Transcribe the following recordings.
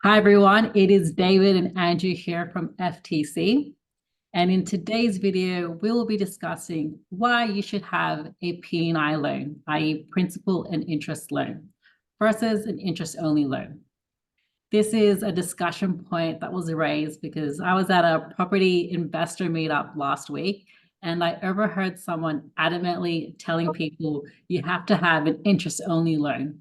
Hi, everyone. It is David and Andrew here from FTC. And in today's video, we will be discussing why you should have a P&I loan, i.e. principal and interest loan, versus an interest-only loan. This is a discussion point that was raised because I was at a property investor meetup last week, and I overheard someone adamantly telling people you have to have an interest-only loan.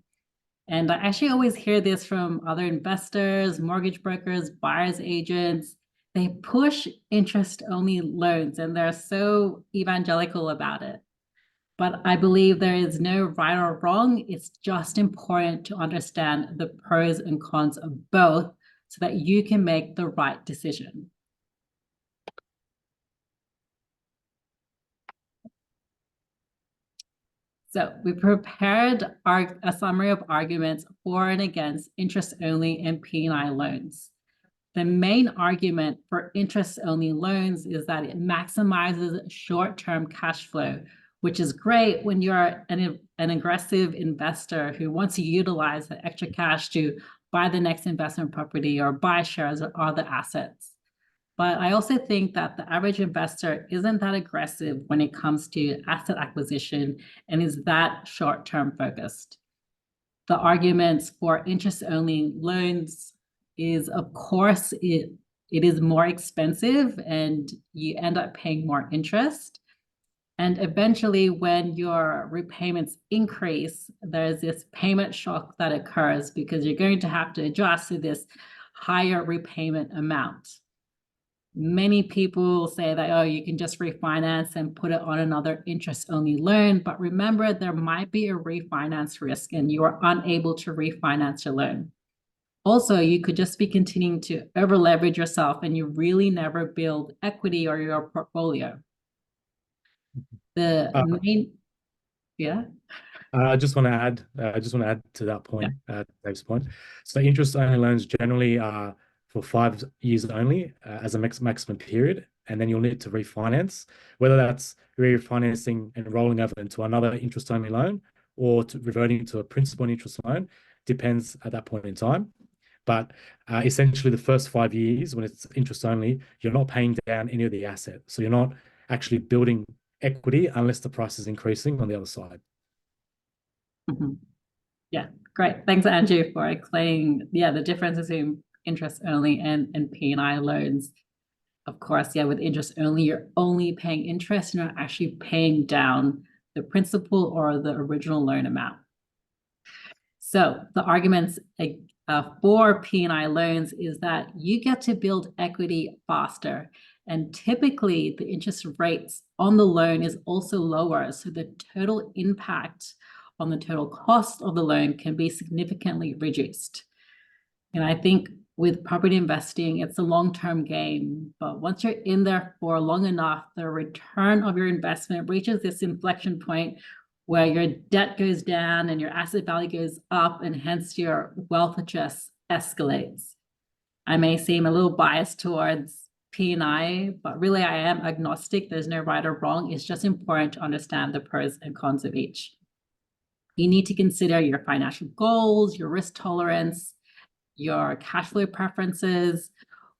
And I actually always hear this from other investors, mortgage brokers, buyers agents. They push interest-only loans and they're so evangelical about it. But I believe there is no right or wrong. It's just important to understand the pros and cons of both so that you can make the right decision. So we prepared a summary of arguments for and against interest-only and P&I loans. The main argument for interest-only loans is that it maximizes short-term cash flow, which is great when you're an aggressive investor who wants to utilize the extra cash to buy the next investment property or buy shares or other assets. But I also think that the average investor isn't that aggressive when it comes to asset acquisition and is that short-term focused. The arguments for interest-only loans is, of course, it is more expensive and you end up paying more interest. And eventually, when your repayments increase, there's this payment shock that occurs because you're going to have to adjust to this higher repayment amount. Many people say that, oh, you can just refinance and put it on another interest-only loan. But remember, there might be a refinance risk and you are unable to refinance your loan. Also, you could just be continuing to over leverage yourself and you really never build equity or your portfolio. The main, yeah. I just want to add to that point, Dave's point. So interest-only loans generally are for 5 years only as a maximum period, and then you'll need to refinance, whether that's refinancing and rolling over into another interest-only loan or reverting to a principal and interest loan, depends at that point in time. But essentially the first 5 years, when it's interest only, you're not paying down any of the asset. So you're not actually building equity unless the price is increasing on the other side. Mm-hmm. Yeah, great. Thanks, Andrew, for explaining, the difference between interest only and P&I loans. Of course, with interest only, you're only paying interest, you're not actually paying down the principal or the original loan amount. So the arguments for P&I loans is that you get to build equity faster. And typically the interest rates on the loan is also lower. So the total impact on the total cost of the loan can be significantly reduced. And I think with property investing, it's a long-term game, but once you're in there for long enough, the return of your investment reaches this inflection point where your debt goes down and your asset value goes up, and hence your wealth just escalates. I may seem a little biased towards P&I, but really I am agnostic. There's no right or wrong. It's just important to understand the pros and cons of each. You need to consider your financial goals, your risk tolerance, your cash flow preferences,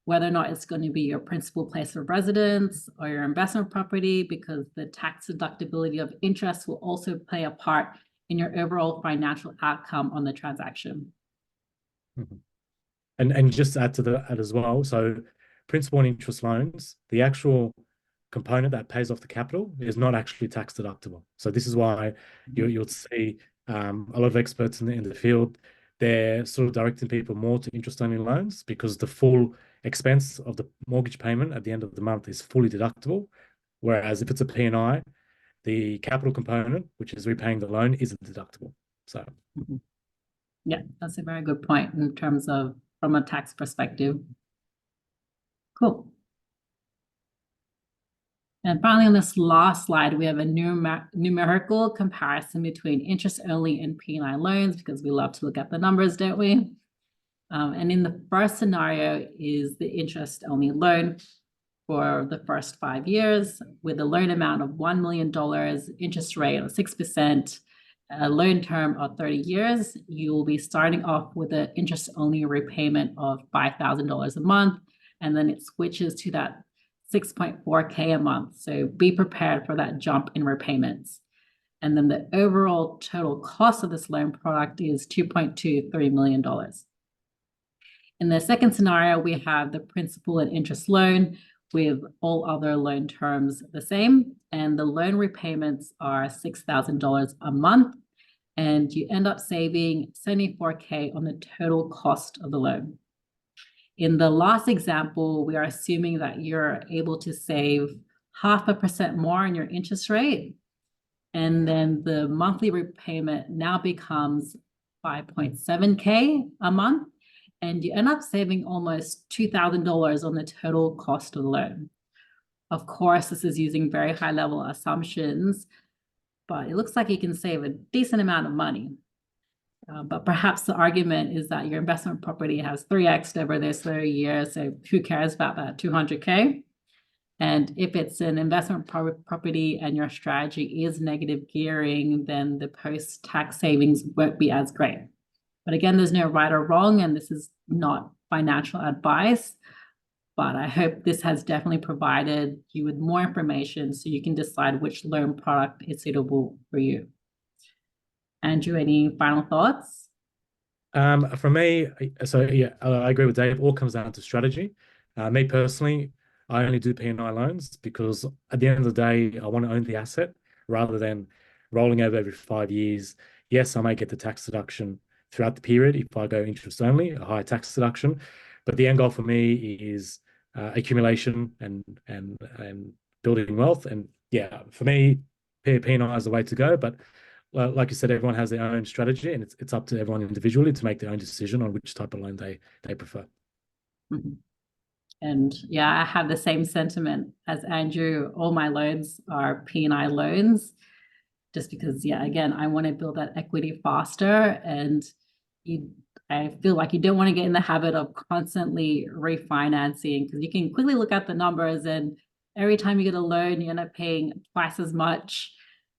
whether or not it's going to be your principal place of residence or your investment property, because the tax deductibility of interest will also play a part in your overall financial outcome on the transaction. Mm-hmm. And just to add to that as well, so principal and interest loans, the actual component that pays off the capital is not actually tax deductible. So this is why you'll see a lot of experts in the field, they're sort of directing people more to interest-only loans because the full expense of the mortgage payment at the end of the month is fully deductible. Whereas if it's a P&I, the capital component, which is repaying the loan, isn't deductible. So, yeah, that's a very good point in terms of from a tax perspective. Cool. And finally, on this last slide, we have a numerical comparison between interest-only and P&I loans because we love to look at the numbers, don't we? And in the first scenario is the interest-only loan for the first 5 years with a loan amount of $1 million, interest rate of 6%, a loan term of 30 years, you will be starting off with an interest-only repayment of $5,000 a month, and then it switches to that 6.4K a month. So be prepared for that jump in repayments. And then the overall total cost of this loan product is $2.23 million. In the second scenario, we have the principal and interest loan with all other loan terms the same, and the loan repayments are $6,000 a month, and you end up saving 74K on the total cost of the loan. In the last example, we are assuming that you're able to save 0.5% more on your interest rate, and then the monthly repayment now becomes 5.7K a month, and you end up saving almost $2,000 on the total cost of the loan. Of course, this is using very high level assumptions, but it looks like you can save a decent amount of money. But perhaps the argument is that your investment property has 3x over this 30 years, so who cares about that 200K? And if it's an investment property and your strategy is negative gearing, then the post-tax savings won't be as great. But again, there's no right or wrong, and this is not financial advice, but I hope this has definitely provided you with more information so you can decide which loan product is suitable for you. Andrew, any final thoughts? For me, so yeah, I agree with Dave. All comes down to strategy. Me personally, I only do P&I loans because at the end of the day, I want to own the asset rather than rolling over every 5 years. Yes, I may get the tax deduction throughout the period if I go interest only, a higher tax deduction. But the end goal for me is accumulation and building wealth. And yeah, for me, P&I is the way to go. But like you said, everyone has their own strategy, and it's up to everyone individually to make their own decision on which type of loan they prefer. Mm-hmm. And yeah, I have the same sentiment as Andrew. All my loans are P&I loans, just because, yeah, again, I want to build that equity faster. And I feel like you don't want to get in the habit of constantly refinancing, because you can quickly look at the numbers, and every time you get a loan, you end up paying twice as much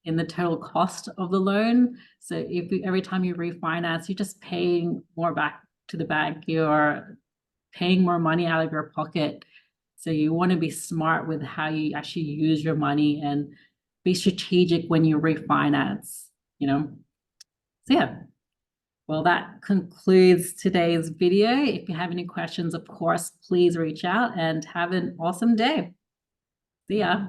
in the total cost of the loan. So every time you refinance, you're just paying more back to the bank. You're paying more money out of your pocket. So you want to be smart with how you actually use your money and be strategic when you refinance, So yeah. Well, that concludes today's video. If you have any questions, of course, please reach out and have an awesome day. See ya.